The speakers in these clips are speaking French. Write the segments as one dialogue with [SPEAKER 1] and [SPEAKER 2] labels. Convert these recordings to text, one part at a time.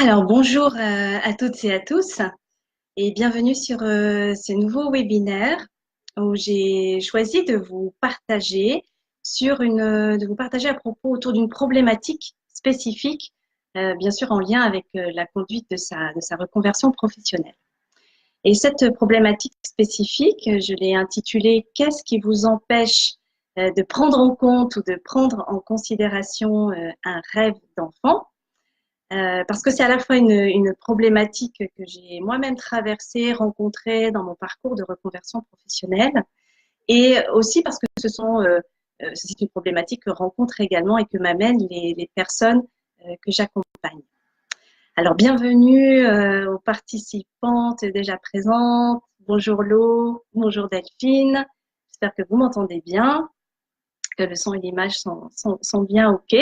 [SPEAKER 1] Alors, bonjour à toutes et à tous et bienvenue sur ce nouveau webinaire où j'ai choisi de vous partager de vous partager à propos autour d'une problématique spécifique, bien sûr en lien avec la conduite de sa reconversion professionnelle. Et cette problématique spécifique, je l'ai intitulée «Qu'est-ce qui vous empêche de prendre en compte ou de prendre en considération un rêve d'enfant?» Parce que c'est à la fois une problématique que j'ai moi-même traversée, rencontrée dans mon parcours de reconversion professionnelle, et aussi parce que c'est une problématique que rencontre également et que m'amènent les personnes que j'accompagne. Alors, bienvenue aux participantes déjà présentes. Bonjour Lo, bonjour Delphine. J'espère que vous m'entendez bien, que le son et l'image sont bien OK.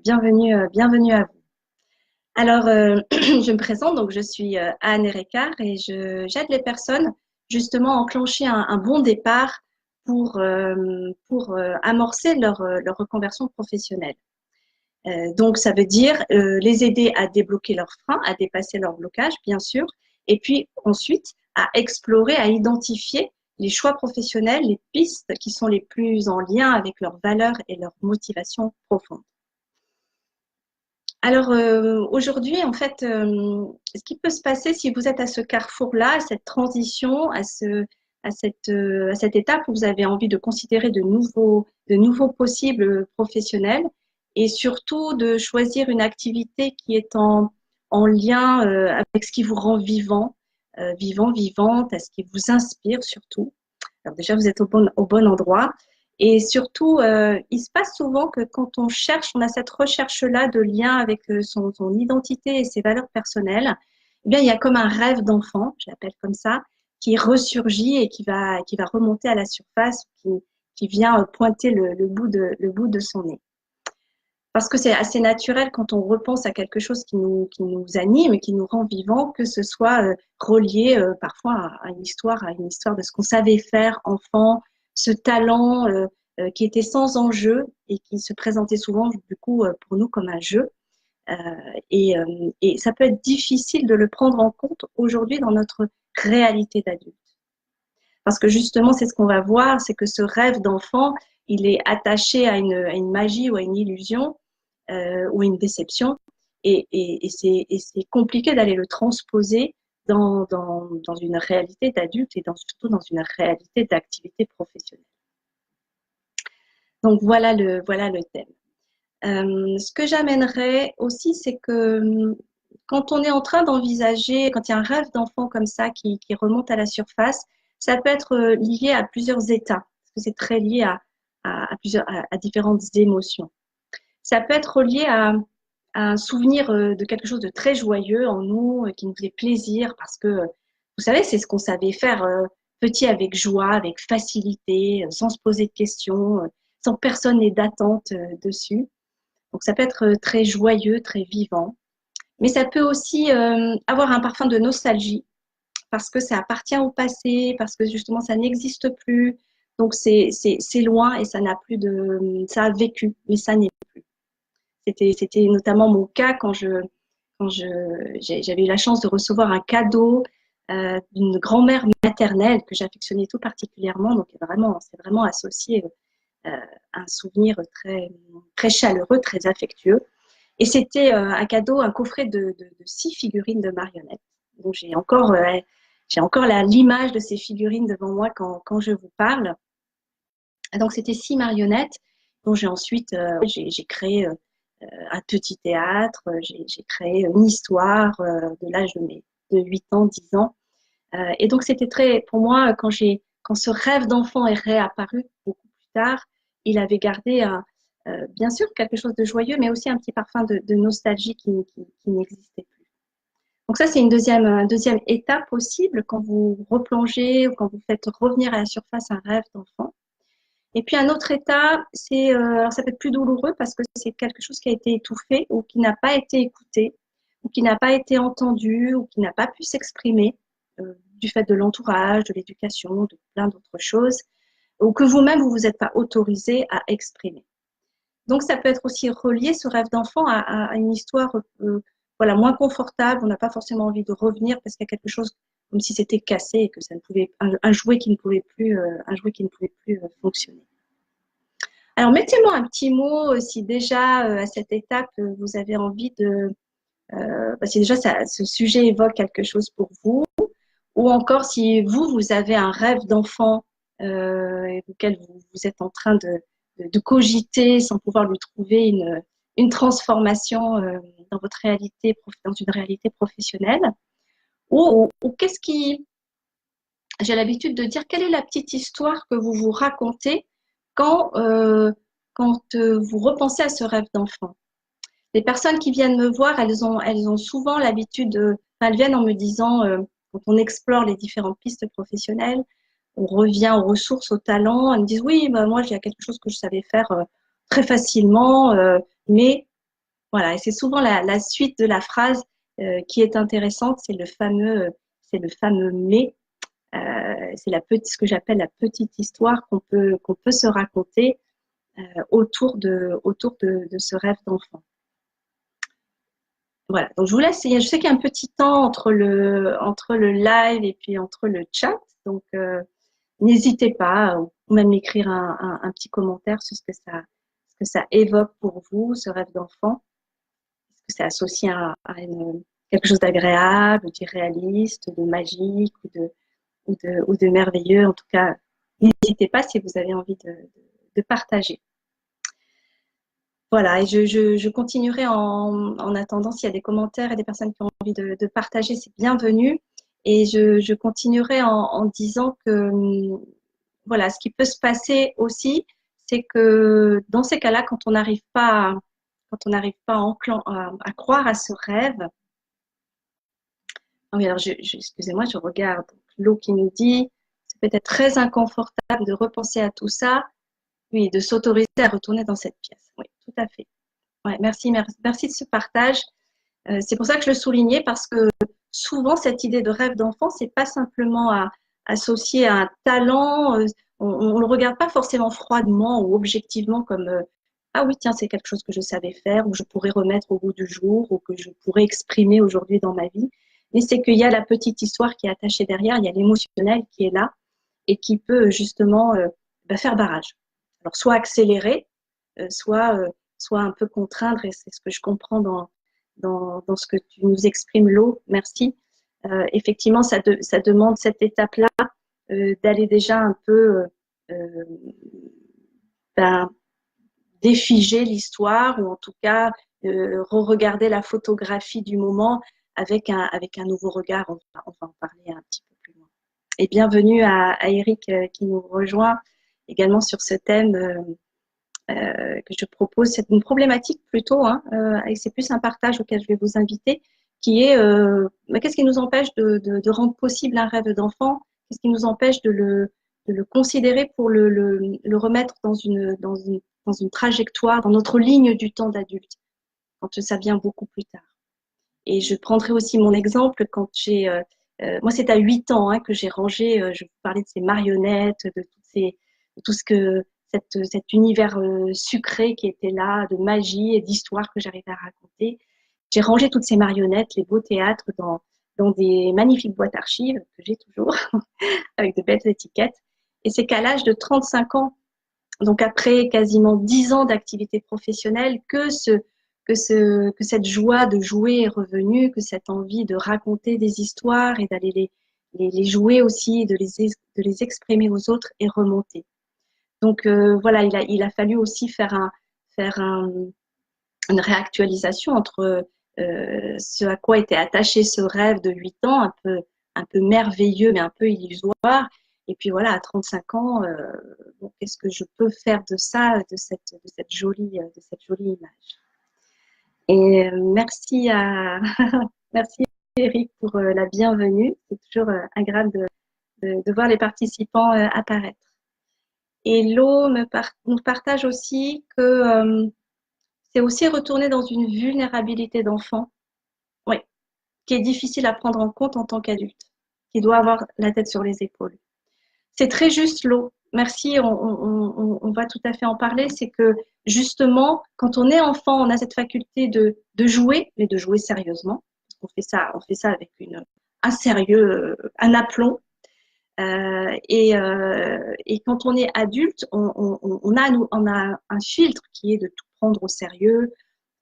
[SPEAKER 1] Bienvenue à vous. Alors, je me présente, donc je suis Anne Erekar et j'aide les personnes justement à enclencher un bon départ pour amorcer leur reconversion professionnelle. Donc, ça veut dire les aider à débloquer leurs freins, à dépasser leurs blocages, bien sûr, et puis ensuite à explorer, à identifier les choix professionnels, les pistes qui sont les plus en lien avec leurs valeurs et leurs motivations profondes. Alors aujourd'hui, en fait, ce qui peut se passer si vous êtes à ce carrefour-là, à cette transition, à cette étape où vous avez envie de considérer de nouveaux possibles professionnels et surtout de choisir une activité qui est en lien avec ce qui vous rend vivante, à ce qui vous inspire surtout. Alors déjà, vous êtes au bon endroit. Et surtout, il se passe souvent que quand on cherche, on a cette recherche-là de lien avec son identité et ses valeurs personnelles, eh bien, il y a comme un rêve d'enfant, je l'appelle comme ça, qui ressurgit et qui va remonter à la surface, qui vient pointer le bout de son nez. Parce que c'est assez naturel quand on repense à quelque chose qui nous anime et qui nous rend vivant, que ce soit relié parfois à une histoire de ce qu'on savait faire enfant, ce talent qui était sans enjeu et qui se présentait souvent du coup pour nous comme un jeu. Euh, et ça peut être difficile de le prendre en compte aujourd'hui dans notre réalité d'adulte. Parce que justement, c'est ce qu'on va voir, c'est que ce rêve d'enfant, il est attaché à une magie ou à une illusion ou à une déception. Et c'est compliqué d'aller le transposer dans une réalité d'adulte et surtout dans une réalité d'activité professionnelle. Donc voilà le thème. Ce que j'amènerais aussi, c'est que quand on est en train d'envisager, quand il y a un rêve d'enfant comme ça qui remonte à la surface, ça peut être lié à plusieurs états, parce que c'est très lié à différentes émotions. Ça peut être lié à un souvenir de quelque chose de très joyeux en nous, qui nous fait plaisir, parce que, vous savez, c'est ce qu'on savait faire petit avec joie, avec facilité, sans se poser de questions, sans personne n'ait d'attente dessus. Donc ça peut être très joyeux, très vivant. Mais ça peut aussi avoir un parfum de nostalgie parce que ça appartient au passé, parce que justement ça n'existe plus. Donc c'est loin et ça n'a plus de, ça a vécu, mais ça n'est plus. C'était notamment mon cas j'avais eu la chance de recevoir un cadeau d'une grand-mère maternelle que j'affectionnais tout particulièrement. Donc vraiment, c'est vraiment associé un souvenir très chaleureux, très affectueux. Et c'était un cadeau, un coffret de 6 figurines de marionnettes. Donc j'ai encore l'image de ces figurines devant moi quand je vous parle. Donc c'était 6 marionnettes dont j'ai ensuite j'ai créé un petit théâtre, j'ai créé une histoire de l'âge de 8 ans, 10 ans. Et donc c'était très, pour moi, quand ce rêve d'enfant est réapparu beaucoup plus tard, il avait gardé bien sûr quelque chose de joyeux, mais aussi un petit parfum de nostalgie qui n'existait plus. Donc ça, c'est une deuxième étape possible quand vous replongez ou quand vous faites revenir à la surface un rêve d'enfant. Et puis un autre état, alors ça peut être plus douloureux parce que c'est quelque chose qui a été étouffé ou qui n'a pas été écouté ou qui n'a pas été entendu ou qui n'a pas pu s'exprimer du fait de l'entourage, de l'éducation, de plein d'autres choses, ou que vous-même, vous vous êtes pas autorisé à exprimer. Donc, ça peut être aussi relié, ce rêve d'enfant, à une histoire voilà, moins confortable, on n'a pas forcément envie de revenir parce qu'il y a quelque chose comme si c'était cassé et que ça ne pouvait, un jouet qui ne pouvait plus, fonctionner. Alors, mettez-moi un petit mot si déjà à cette étape vous avez envie de, si déjà ce sujet évoque quelque chose pour vous, ou encore si vous avez un rêve d'enfant auquel vous êtes en train de cogiter sans pouvoir lui trouver une transformation dans votre réalité, dans une réalité professionnelle, ou qu'est-ce qui, j'ai l'habitude de dire, quelle est la petite histoire que vous vous racontez quand, vous repensez à ce rêve d'enfant. Les personnes qui viennent me voir, elles ont souvent l'habitude elles viennent en me disant, quand on explore les différentes pistes professionnelles, on revient aux ressources, aux talents, elles me disent oui, bah, moi, il y a quelque chose que je savais faire très facilement, mais voilà, et c'est souvent la suite de la phrase qui est intéressante, c'est le fameux mais. C'est ce que j'appelle la petite histoire qu'on peut se raconter autour de ce rêve d'enfant. Voilà, donc je vous laisse. Je sais qu'il y a un petit temps entre le live et puis entre le chat, donc n'hésitez pas, ou même m'écrire un petit commentaire sur ce que ça évoque pour vous, ce rêve d'enfant. Est-ce que c'est associé à quelque chose d'agréable, d'irréaliste, de magique ou de merveilleux. En tout cas, n'hésitez pas si vous avez envie de partager. Voilà, et je continuerai en attendant s'il y a des commentaires et des personnes qui ont envie de partager, c'est bienvenu. Et je continuerai en disant que voilà, ce qui peut se passer aussi, c'est que dans ces cas-là, quand on n'arrive pas, à croire à ce rêve. Ah oui, alors excusez-moi, je regarde l'eau qui nous dit, c'est peut-être très inconfortable de repenser à tout ça, oui, de s'autoriser à retourner dans cette pièce. Oui, tout à fait. Ouais, merci de ce partage. C'est pour ça que je le soulignais parce que souvent cette idée de rêve d'enfant, c'est pas simplement associé à un talent. On le regarde pas forcément froidement ou objectivement comme ah oui tiens c'est quelque chose que je savais faire ou je pourrais remettre au goût du jour ou que je pourrais exprimer aujourd'hui dans ma vie. Mais c'est qu'il y a la petite histoire qui est attachée derrière, il y a l'émotionnel qui est là et qui peut justement faire barrage. Alors soit accélérer, soit un peu contraindre, et c'est ce que je comprends dans ce que tu nous exprimes, Lo, merci. Effectivement, ça demande cette étape-là d'aller déjà un peu ben, défiger l'histoire ou en tout cas re-regarder la photographie du moment avec un nouveau regard. On va en parler un petit peu plus loin. Et bienvenue à Eric qui nous rejoint également sur ce thème que je propose. C'est une problématique plutôt, hein, et c'est plus un partage auquel je vais vous inviter, qui est qu'est-ce qui nous empêche de rendre possible un rêve d'enfant? Qu'est-ce qui nous empêche de le considérer pour le remettre dans une trajectoire, dans notre ligne du temps d'adulte, quand ça vient beaucoup plus tard. Et je prendrai aussi mon exemple quand moi c'est à 8 ans hein, que j'ai rangé, je vous parlais de ces marionnettes, de tout ce que cet univers sucré qui était là, de magie et d'histoire que j'arrivais à raconter. J'ai rangé toutes ces marionnettes, les beaux théâtres dans des magnifiques boîtes archives que j'ai toujours, avec de belles étiquettes. Et c'est qu'à l'âge de 35 ans, donc après quasiment 10 ans d'activité professionnelle, que cette joie de jouer est revenue, que cette envie de raconter des histoires et d'aller les jouer aussi, de les exprimer aux autres est remontée. Donc voilà, il a fallu aussi faire une réactualisation entre ce à quoi était attaché ce rêve de 8 ans, un peu merveilleux mais un peu illusoire. Et puis voilà, à 35 ans, qu'est-ce que je peux faire de ça, de cette jolie image. Et merci Eric pour la bienvenue. C'est toujours agréable de voir les participants apparaître. Et Lo nous partage aussi que c'est aussi retourner dans une vulnérabilité d'enfant, oui, qui est difficile à prendre en compte en tant qu'adulte, qui doit avoir la tête sur les épaules. C'est très juste, Lo. merci, on va tout à fait en parler. C'est que justement, quand on est enfant, on a cette faculté de jouer, mais de jouer sérieusement. On fait ça avec un sérieux, un aplomb. Et quand on est adulte, on a un filtre qui est de tout prendre au sérieux.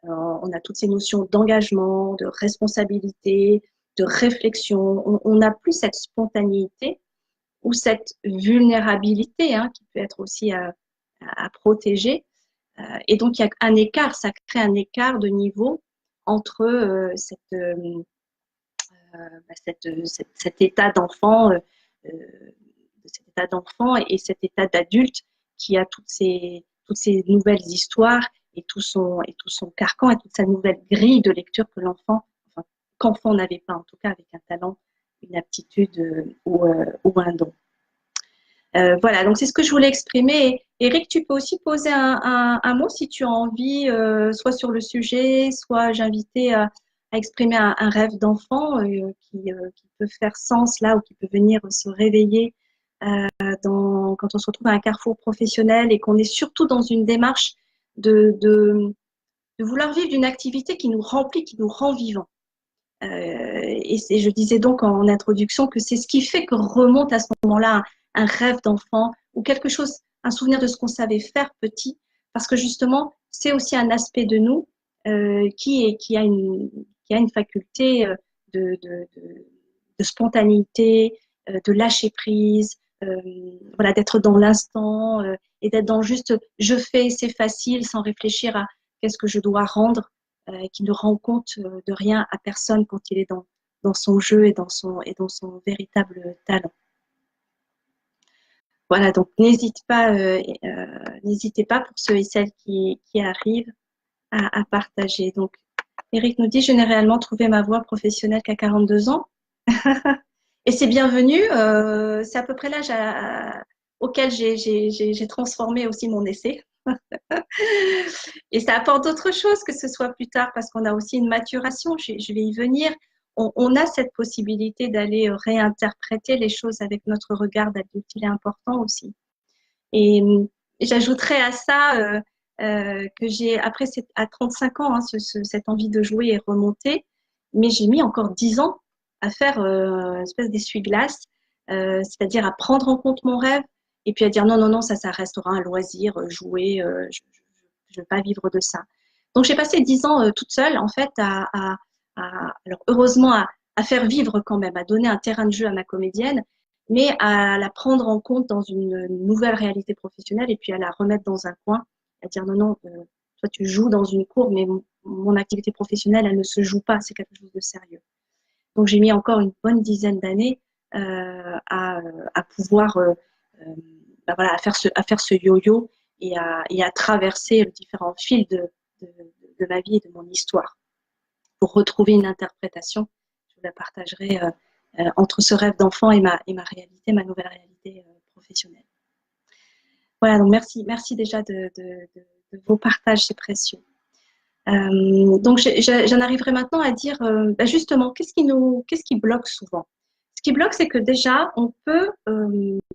[SPEAKER 1] On a toutes ces notions d'engagement, de responsabilité, de réflexion. On n'a plus cette spontanéité ou cette vulnérabilité hein, qui peut être aussi à protéger. Et donc, il y a un écart, ça crée un écart de niveau entre cet état d'enfant cet état d'enfant et cet état d'adulte qui a toutes ces nouvelles histoires et et tout son carcan et toute sa nouvelle grille de lecture que l'enfant, enfin, qu'enfant n'avait pas, en tout cas avec un talent, une aptitude ou un don. Voilà, donc c'est ce que je voulais exprimer. Eric, tu peux aussi poser un mot si tu as envie, soit sur le sujet, soit j'invitais à exprimer un rêve d'enfant qui peut faire sens là ou qui peut venir se réveiller quand on se retrouve à un carrefour professionnel et qu'on est surtout dans une démarche de vouloir vivre d'une activité qui nous remplit, qui nous rend vivants. Et je disais donc en introduction que c'est ce qui fait que remonte à ce moment-là un rêve d'enfant ou quelque chose, un souvenir de ce qu'on savait faire petit, parce que justement, c'est aussi un aspect de nous qui a une faculté de spontanéité, de lâcher prise, voilà, d'être dans l'instant et d'être dans juste je fais, c'est facile, sans réfléchir à qu'est-ce que je dois rendre qui ne rend compte de rien à personne quand il est dans son jeu et dans son véritable talent. Voilà, donc n'hésitez pas pour ceux et celles qui arrivent à partager. Donc, Eric nous dit, je n'ai réellement trouvé ma voie professionnelle qu'à 42 ans. Et c'est bienvenu, c'est à peu près l'âge auquel j'ai transformé aussi mon essai. Et ça apporte d'autres choses que ce soit plus tard parce qu'on a aussi une maturation, je vais y venir. On a cette possibilité d'aller réinterpréter les choses avec notre regard d'adulte, il est important aussi. Et, et j'ajouterais à ça que après à 35 ans, hein, cette envie de jouer est remontée, mais j'ai mis encore 10 ans à faire une espèce d'essuie-glace, c'est-à-dire à prendre en compte mon rêve et puis à dire non, non, non, ça restera un loisir, jouer, je ne veux pas vivre de ça. Donc j'ai passé 10 ans toute seule, en fait, alors heureusement, à faire vivre quand même, à donner un terrain de jeu à ma comédienne, mais à la prendre en compte dans une nouvelle réalité professionnelle et puis à la remettre dans un coin, à dire non, non, toi tu joues dans une cour, mais mon activité professionnelle, elle ne se joue pas, c'est quelque chose de sérieux. Donc j'ai mis encore une bonne dizaine d'années à pouvoir voilà, à faire ce yo-yo et à traverser les différents fils de ma vie et de mon histoire pour retrouver une interprétation. Je vous la partagerai entre ce rêve d'enfant et ma réalité, ma nouvelle réalité professionnelle. Voilà, donc merci déjà de vos partages, c'est précieux. Donc j'en arriverai maintenant à dire justement qu'est-ce qui bloque souvent. Ce qui bloque, c'est que déjà on peut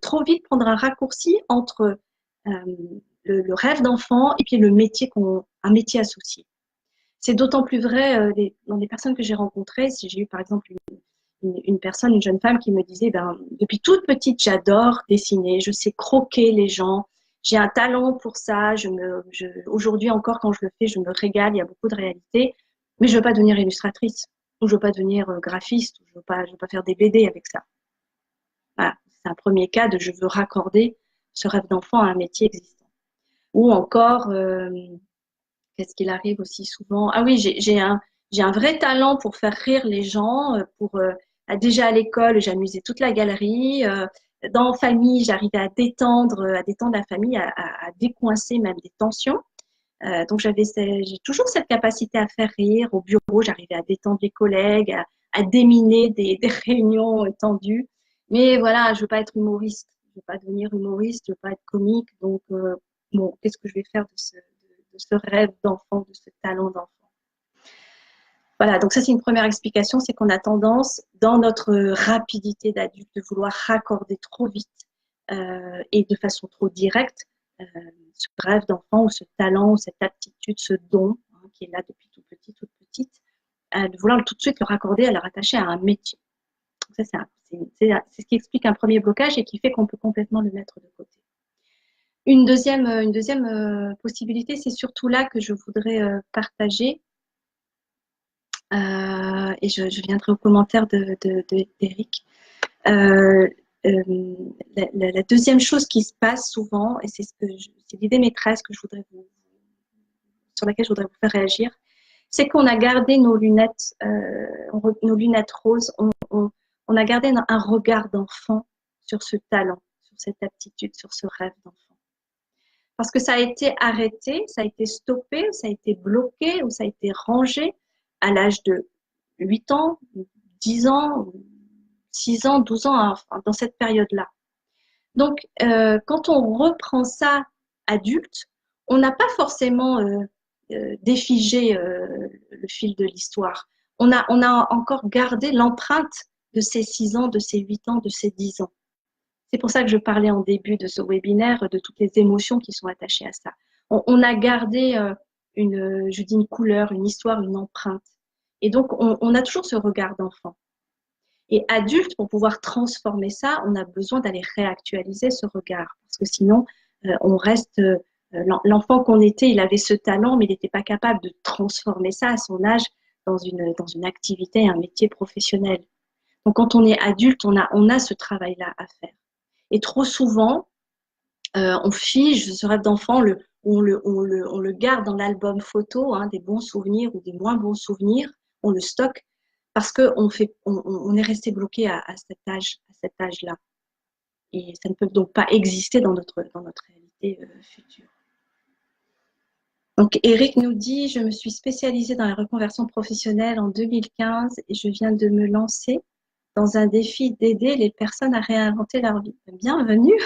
[SPEAKER 1] trop vite prendre un raccourci entre le rêve d'enfant et puis le métier un métier associé. C'est d'autant plus vrai dans les personnes que j'ai rencontrées. Si j'ai eu par exemple une personne, une jeune femme qui me disait depuis toute petite j'adore dessiner, je sais croquer les gens, j'ai un talent pour ça, aujourd'hui encore quand je le fais je me régale, il y a beaucoup de réalité, mais je veux pas devenir illustratrice ou je veux pas devenir graphiste, ou je veux pas faire des BD avec ça. Voilà, c'est un premier cas de je veux raccorder ce rêve d'enfant à un métier existant. Ou encore qu'est-ce qu'il arrive aussi souvent? Ah oui, j'ai un vrai talent pour faire rire les gens. Déjà à l'école, j'amusais toute la galerie. Dans la famille, j'arrivais à détendre la famille, à décoincer même des tensions. Donc j'ai toujours cette capacité à faire rire. Au bureau, j'arrivais à détendre les collègues, à déminer des réunions tendues. Mais voilà, je veux pas être humoriste. Je veux pas devenir humoriste. Je veux pas être comique. Donc bon, qu'est-ce que je vais faire de ce rêve d'enfant, de ce talent d'enfant. Voilà, donc ça c'est une première explication, c'est qu'on a tendance, dans notre rapidité d'adulte, de vouloir raccorder trop vite et de façon trop directe ce rêve d'enfant ou ce talent ou cette aptitude, ce don hein, qui est là depuis tout petit, toute petite, de vouloir tout de suite le raccorder, à le rattacher à un métier. Ça, c'est ce qui explique un premier blocage et qui fait qu'on peut complètement le mettre de côté. Une deuxième possibilité, c'est surtout là que je voudrais partager. Et je viendrai au commentaire d'Éric. La deuxième chose qui se passe souvent, et c'est l'idée maîtresse que sur laquelle je voudrais vous faire réagir, c'est qu'on a gardé nos lunettes roses, on a gardé un regard d'enfant sur ce talent, sur cette aptitude, sur ce rêve d'enfant. Parce que ça a été arrêté, ça a été stoppé, ça a été bloqué ou ça a été rangé à l'âge de 8 ans, 10 ans, 6 ans, 12 ans, enfin, dans cette période-là. Donc, quand on reprend ça adulte, on n'a pas forcément défigé le fil de l'histoire. On a encore gardé l'empreinte de ces 6 ans, de ces 8 ans, de ces 10 ans. C'est pour ça que je parlais en début de ce webinaire de toutes les émotions qui sont attachées à ça. On a gardé je dis une couleur, une histoire, une empreinte. Et donc, on a toujours ce regard d'enfant. Et adulte, pour pouvoir transformer ça, on a besoin d'aller réactualiser ce regard. Parce que sinon, on reste... l'enfant qu'on était, il avait ce talent, mais il n'était pas capable de transformer ça à son âge dans une activité, un métier professionnel. Donc, quand on est adulte, on a ce travail-là à faire. Et trop souvent, on fige ce rêve d'enfant, on le garde dans l'album photo, hein, des bons souvenirs ou des moins bons souvenirs, on le stocke parce qu'on est resté bloqué à cet âge-là. Et ça ne peut donc pas exister dans notre réalité future. Donc, Eric nous dit, je me suis spécialisée dans la reconversion professionnelle en 2015 et je viens de me lancer dans un défi d'aider les personnes à réinventer leur vie. Bienvenue.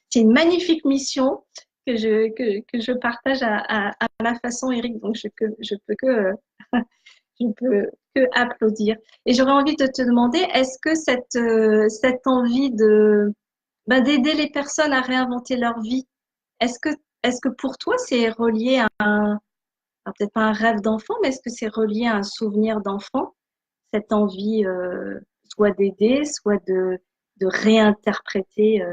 [SPEAKER 1] C'est une magnifique mission que je partage à ma façon, Eric. Donc, je peux que applaudir. Et j'aurais envie de te demander, est-ce que cette envie d'aider les personnes à réinventer leur vie, est-ce que pour toi, c'est relié à peut-être pas un rêve d'enfant, mais est-ce que c'est relié à un souvenir d'enfant, cette envie soit d'aider, soit de réinterpréter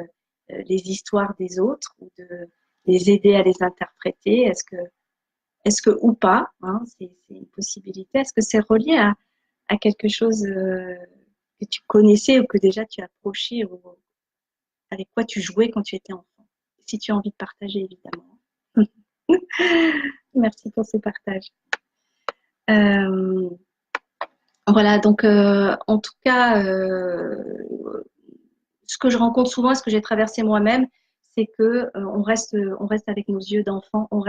[SPEAKER 1] les histoires des autres ou de les aider à les interpréter? Est-ce que ou pas, hein, c'est une possibilité. Est-ce que c'est relié à quelque chose que tu connaissais ou que déjà tu approchais ou avec quoi tu jouais quand tu étais enfant? Si tu as envie de partager, évidemment. Merci pour ce partage. Voilà, donc en tout cas, ce que je rencontre souvent, ce que j'ai traversé moi-même, c'est que on reste avec nos yeux d'enfant, le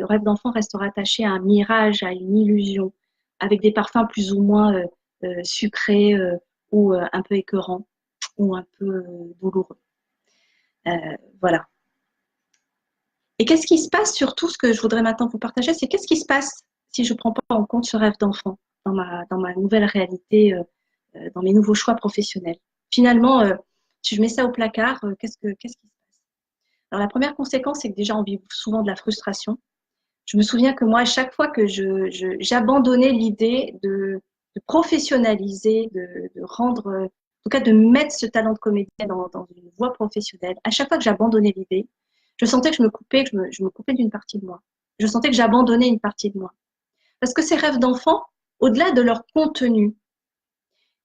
[SPEAKER 1] rêve d'enfant reste rattaché à un mirage, à une illusion, avec des parfums plus ou moins sucrés ou un peu écœurants ou un peu douloureux. Voilà. Et qu'est-ce qui se passe surtout, ce que je voudrais maintenant vous partager, c'est qu'est-ce qui se passe si je ne prends pas en compte ce rêve d'enfant dans ma nouvelle réalité, dans mes nouveaux choix professionnels. Finalement, si je mets ça au placard, qu'est-ce qui se passe? Alors la première conséquence, c'est que déjà on vit souvent de la frustration. Je me souviens que moi, à chaque fois que j'abandonnais l'idée de professionnaliser, de rendre, en tout cas de mettre ce talent de comédien dans une voie professionnelle, à chaque fois que j'abandonnais l'idée, je sentais que je me coupais d'une partie de moi. Je sentais que j'abandonnais une partie de moi. Parce que ces rêves d'enfants, au-delà de leur contenu,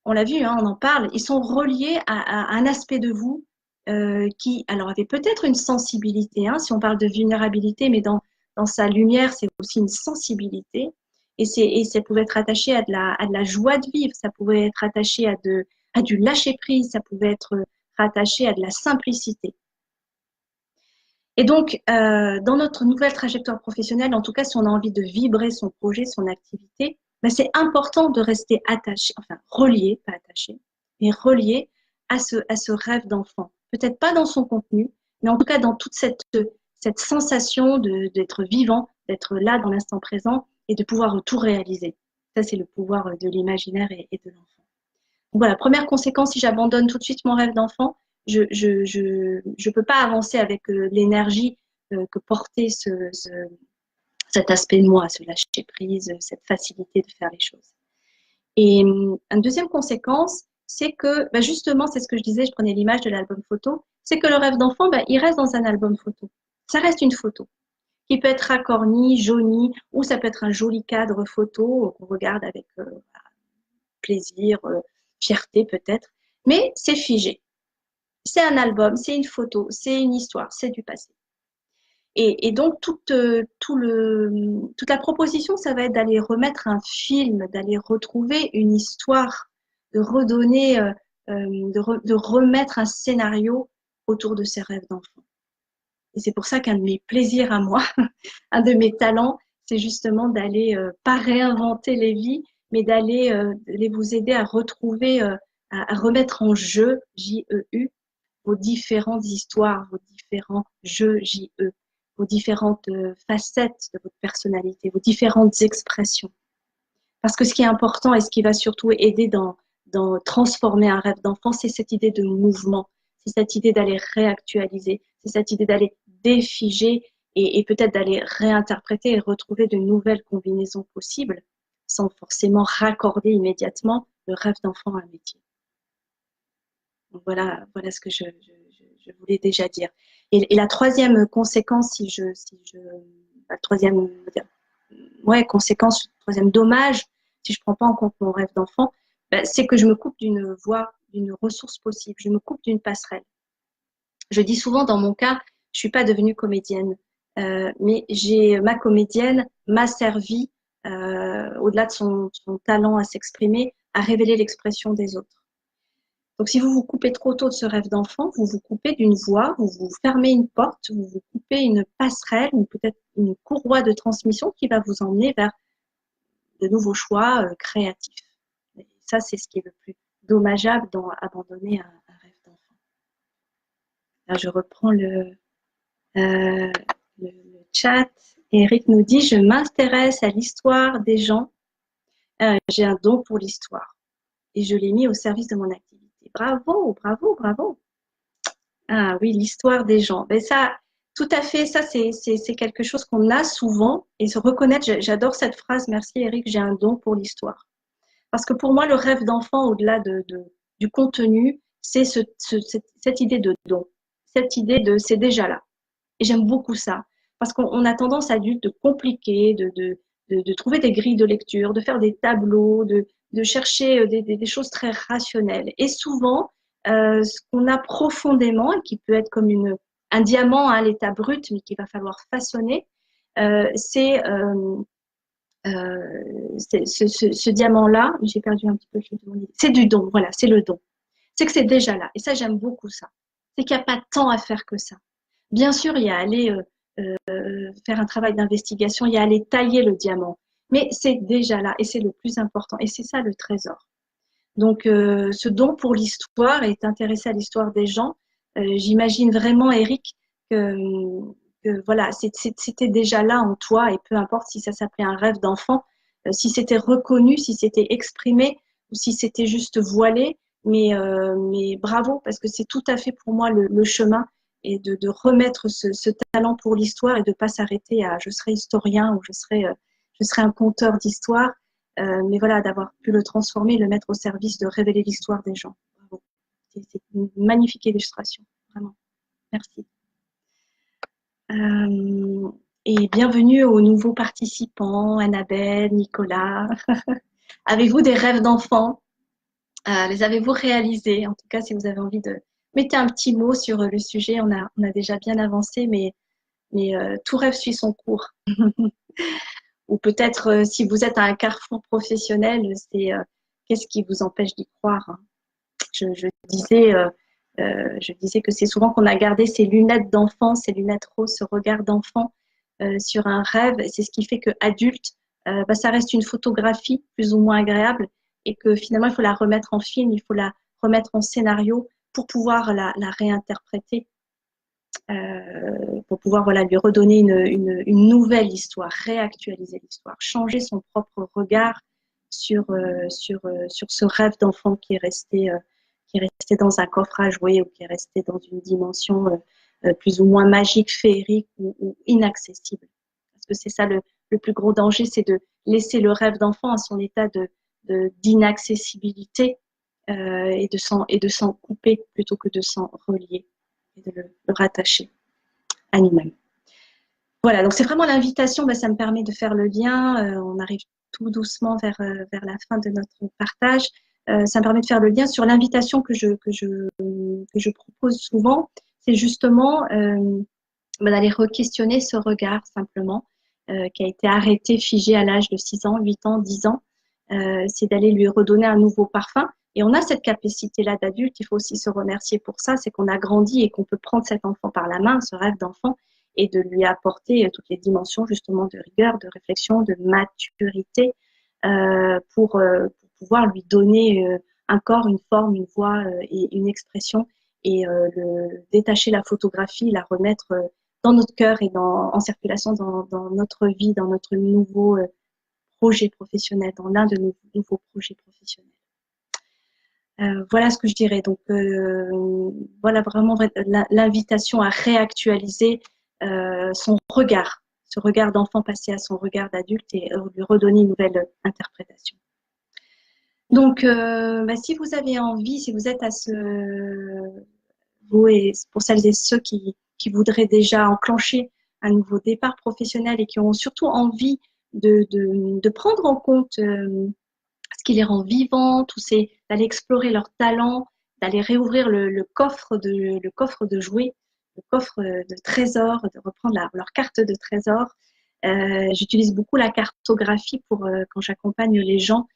[SPEAKER 1] on l'a vu, hein, on en parle, ils sont reliés à un aspect de vous qui, alors, avait peut-être une sensibilité, hein, si on parle de vulnérabilité, mais dans sa lumière, c'est aussi une sensibilité. Et ça pouvait être attaché à de la joie de vivre, ça pouvait être attaché à du lâcher-prise, ça pouvait être rattaché à de la simplicité. Et donc, dans notre nouvelle trajectoire professionnelle, en tout cas, si on a envie de vibrer son projet, son activité, ben, c'est important de rester attaché, enfin relié, pas attaché, mais relié à ce rêve d'enfant. Peut-être pas dans son contenu, mais en tout cas dans toute cette sensation d'être vivant, d'être là dans l'instant présent et de pouvoir tout réaliser. Ça, c'est le pouvoir de l'imaginaire et de l'enfant. Voilà, première conséquence, si j'abandonne tout de suite mon rêve d'enfant, je peux pas avancer avec l'énergie que portait cet aspect de moi, ce lâcher prise, cette facilité de faire les choses. Et une deuxième conséquence, c'est que, bah justement, c'est ce que je disais, je prenais l'image de l'album photo, c'est que le rêve d'enfant, bah, il reste dans un album photo. Ça reste une photo qui peut être racornie, jaunie, ou ça peut être un joli cadre photo qu'on regarde avec plaisir, fierté peut-être, mais c'est figé. C'est un album, c'est une photo, c'est une histoire, c'est du passé. Et donc, toute la proposition, ça va être d'aller remettre un film, d'aller retrouver une histoire, de redonner, de remettre un scénario autour de ces rêves d'enfant. Et c'est pour ça qu'un de mes plaisirs à moi, un de mes talents, c'est justement d'aller, pas réinventer les vies, mais d'aller vous aider à retrouver, à remettre en jeu, J-E-U, vos différentes histoires, vos différents jeux, J-E, vos différentes facettes de votre personnalité, vos différentes expressions. Parce que ce qui est important et ce qui va surtout aider dans transformer un rêve d'enfant, c'est cette idée de mouvement, c'est cette idée d'aller réactualiser, c'est cette idée d'aller défiger et peut-être d'aller réinterpréter et retrouver de nouvelles combinaisons possibles sans forcément raccorder immédiatement le rêve d'enfant à un métier. Donc voilà ce que je voulais déjà dire. Et la troisième conséquence, la troisième, ouais, conséquence, troisième dommage, si je prends pas en compte mon rêve d'enfant, ben, c'est que je me coupe d'une voie, d'une ressource possible, je me coupe d'une passerelle. Je dis souvent dans mon cas, je suis pas devenue comédienne, mais ma comédienne m'a servi, au-delà de son talent à s'exprimer, à révéler l'expression des autres. Donc, si vous vous coupez trop tôt de ce rêve d'enfant, vous vous coupez d'une voie, vous vous fermez une porte, vous vous coupez une passerelle ou peut-être une courroie de transmission qui va vous emmener vers de nouveaux choix créatifs. Et ça, c'est ce qui est le plus dommageable dans abandonner un rêve d'enfant. Là, je reprends le chat. Eric nous dit, je m'intéresse à l'histoire des gens. J'ai un don pour l'histoire et je l'ai mis au service de mon activité. Bravo, bravo, bravo. Ah oui, l'histoire des gens. Mais ça, tout à fait, ça c'est quelque chose qu'on a souvent et se reconnaître. J'adore cette phrase. Merci Eric, j'ai un don pour l'histoire. Parce que pour moi, le rêve d'enfant, au-delà du contenu, c'est cette idée de don, cette idée de c'est déjà là. Et j'aime beaucoup ça. Parce qu'on a tendance adulte de compliquer, de trouver des grilles de lecture, de faire des tableaux, de chercher des choses très rationnelles. Et souvent, ce qu'on a profondément, et qui peut être comme un diamant à l'état brut, mais qu'il va falloir façonner, c'est ce diamant-là, j'ai perdu un petit peu, c'est du don, voilà, c'est le don. C'est que c'est déjà là. Et ça, j'aime beaucoup ça. C'est qu'il n'y a pas tant à faire que ça. Bien sûr, il y a à aller faire un travail d'investigation, il y a à aller tailler le diamant. Mais c'est déjà là et c'est le plus important. Et c'est ça le trésor. Donc, ce don pour l'histoire et t'intéresser à l'histoire des gens, j'imagine vraiment, Eric, que voilà, c'était déjà là en toi et peu importe si ça s'appelait un rêve d'enfant, si c'était reconnu, si c'était exprimé ou si c'était juste voilé, mais bravo parce que c'est tout à fait pour moi le chemin et de remettre ce talent pour l'histoire et de pas s'arrêter à je serai historien ou je serai un conteur d'histoire, mais voilà, d'avoir pu le transformer, le mettre au service de révéler l'histoire des gens. Bravo. C'est une magnifique illustration, vraiment. Merci. Et bienvenue aux nouveaux participants, Annabelle, Nicolas. Avez-vous des rêves d'enfants? Les avez-vous réalisés? En tout cas, si vous avez envie de mettre un petit mot sur le sujet, on a déjà bien avancé, mais tout rêve suit son cours. Ou peut-être si vous êtes à un carrefour professionnel, c'est qu'est-ce qui vous empêche d'y croire, hein? Je disais que c'est souvent qu'on a gardé ces lunettes d'enfant, ces lunettes roses, ce regard d'enfant sur un rêve. C'est ce qui fait que adulte, ça reste une photographie plus ou moins agréable et que finalement il faut la remettre en film, il faut la remettre en scénario pour pouvoir la réinterpréter, pour pouvoir voilà lui redonner une nouvelle histoire, réactualiser l'histoire, changer son propre regard sur ce rêve d'enfant qui est resté dans un coffre à jouer ou qui est resté dans une dimension plus ou moins magique, féerique ou inaccessible. Parce que c'est ça le plus gros danger, c'est de laisser le rêve d'enfant à son état d'inaccessibilité et de s'en couper plutôt que de s'en relier et de le rattacher à nous-mêmes. Voilà, donc c'est vraiment l'invitation, ben, ça me permet de faire le lien, on arrive tout doucement vers la fin de notre partage. Ça me permet de faire le lien sur l'invitation que je propose souvent, c'est justement d'aller re-questionner ce regard simplement, qui a été arrêté, figé à l'âge de 6 ans, 8 ans, 10 ans. C'est d'aller lui redonner un nouveau parfum. Et on a cette capacité-là d'adulte, il faut aussi se remercier pour ça, c'est qu'on a grandi et qu'on peut prendre cet enfant par la main, ce rêve d'enfant, et de lui apporter toutes les dimensions justement de rigueur, de réflexion, de maturité, pour pouvoir lui donner un corps, une forme, une voix et une expression, et détacher la photographie, la remettre dans notre cœur et en circulation dans notre vie, dans notre nouveau projet professionnel, dans l'un de nos nouveaux projets professionnels. Voilà ce que je dirais. Donc, voilà vraiment l'invitation à réactualiser son regard, ce regard d'enfant passé à son regard d'adulte et lui redonner une nouvelle interprétation. Donc, si vous avez envie, si vous êtes vous et pour celles et ceux qui voudraient déjà enclencher un nouveau départ professionnel et qui ont surtout envie de prendre en compte ce qui les rend vivants, d'aller explorer leurs talents, d'aller réouvrir le coffre de jouets, le coffre de trésors, de reprendre leur carte de trésor. J'utilise beaucoup la cartographie quand j'accompagne les gens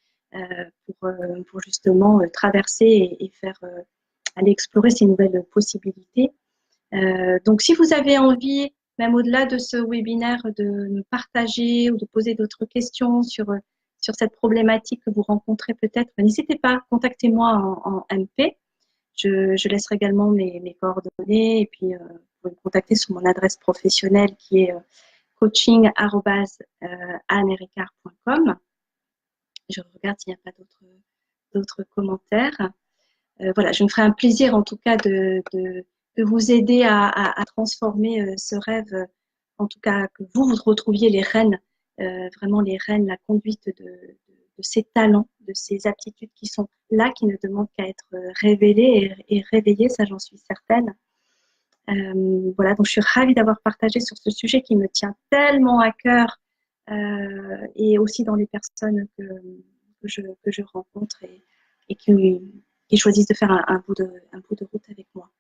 [SPEAKER 1] pour justement traverser et faire aller explorer ces nouvelles possibilités. Donc, si vous avez envie, même au-delà de ce webinaire, de me partager ou de poser d'autres questions sur cette problématique que vous rencontrez peut-être, n'hésitez pas, contactez-moi en MP. Je laisserai également mes coordonnées et puis vous pouvez me contacter sur mon adresse professionnelle qui est coaching@annericard.com. Je regarde s'il n'y a pas d'autres commentaires. Voilà, je me ferai un plaisir en tout cas de vous aider à transformer ce rêve, en tout cas que vous retrouviez les rênes, vraiment les rênes, la conduite de ces talents, de ces aptitudes qui sont là, qui ne demandent qu'à être révélées et réveillées, ça j'en suis certaine. Voilà, donc je suis ravie d'avoir partagé sur ce sujet qui me tient tellement à cœur et aussi dans les personnes que je rencontre et qui choisissent de faire un bout de route avec moi.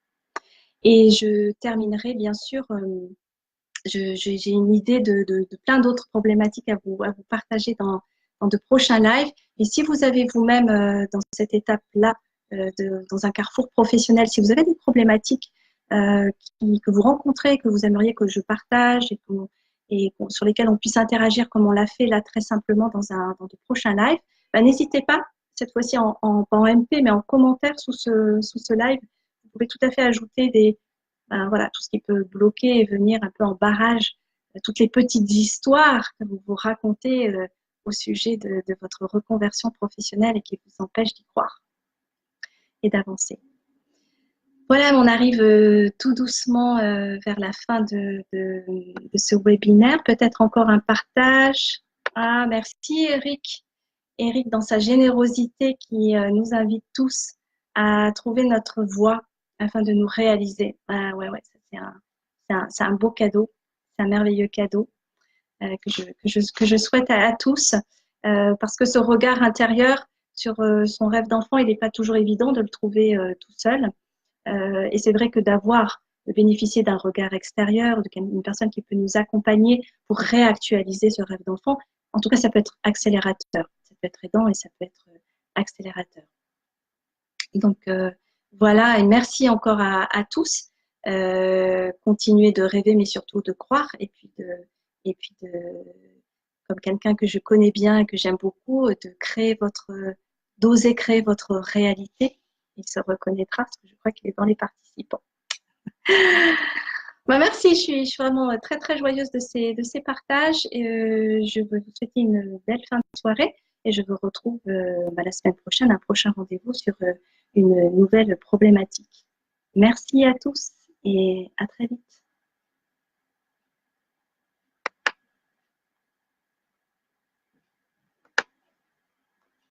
[SPEAKER 1] Et je terminerai bien sûr, j'ai une idée de plein d'autres problématiques à vous partager dans de prochains lives. Et si vous avez vous-même dans cette étape-là, dans un carrefour professionnel, si vous avez des problématiques que vous rencontrez, que vous aimeriez que je partage et sur lesquelles on puisse interagir comme on l'a fait là très simplement dans de prochains lives, n'hésitez pas, cette fois-ci pas en MP, mais en commentaire sous ce live. Vous pouvez tout à fait ajouter voilà, tout ce qui peut bloquer et venir un peu en barrage, toutes les petites histoires que vous racontez au sujet de votre reconversion professionnelle et qui vous empêchent d'y croire et d'avancer. Voilà, on arrive tout doucement vers la fin de ce webinaire. Peut-être encore un partage. Ah, merci Eric. Eric, dans sa générosité qui nous invite tous à trouver notre voie afin de nous réaliser. Ah ouais, c'est un beau cadeau, c'est un merveilleux cadeau que je souhaite à tous parce que ce regard intérieur sur son rêve d'enfant, il n'est pas toujours évident de le trouver tout seul. Et c'est vrai que de bénéficier d'un regard extérieur, d'une personne qui peut nous accompagner pour réactualiser ce rêve d'enfant, en tout cas, ça peut être accélérateur. Ça peut être aidant et ça peut être accélérateur. Donc, voilà, et merci encore à tous. Continuez de rêver, mais surtout de croire. Et puis, comme quelqu'un que je connais bien et que j'aime beaucoup, d'oser créer votre réalité. Il se reconnaîtra, parce que je crois qu'il est dans les participants. Merci, je suis vraiment très très joyeuse de ces partages. Et, je veux vous souhaiter une belle fin de soirée et je vous retrouve la semaine prochaine, un prochain rendez-vous sur une nouvelle problématique. Merci à tous et à très vite.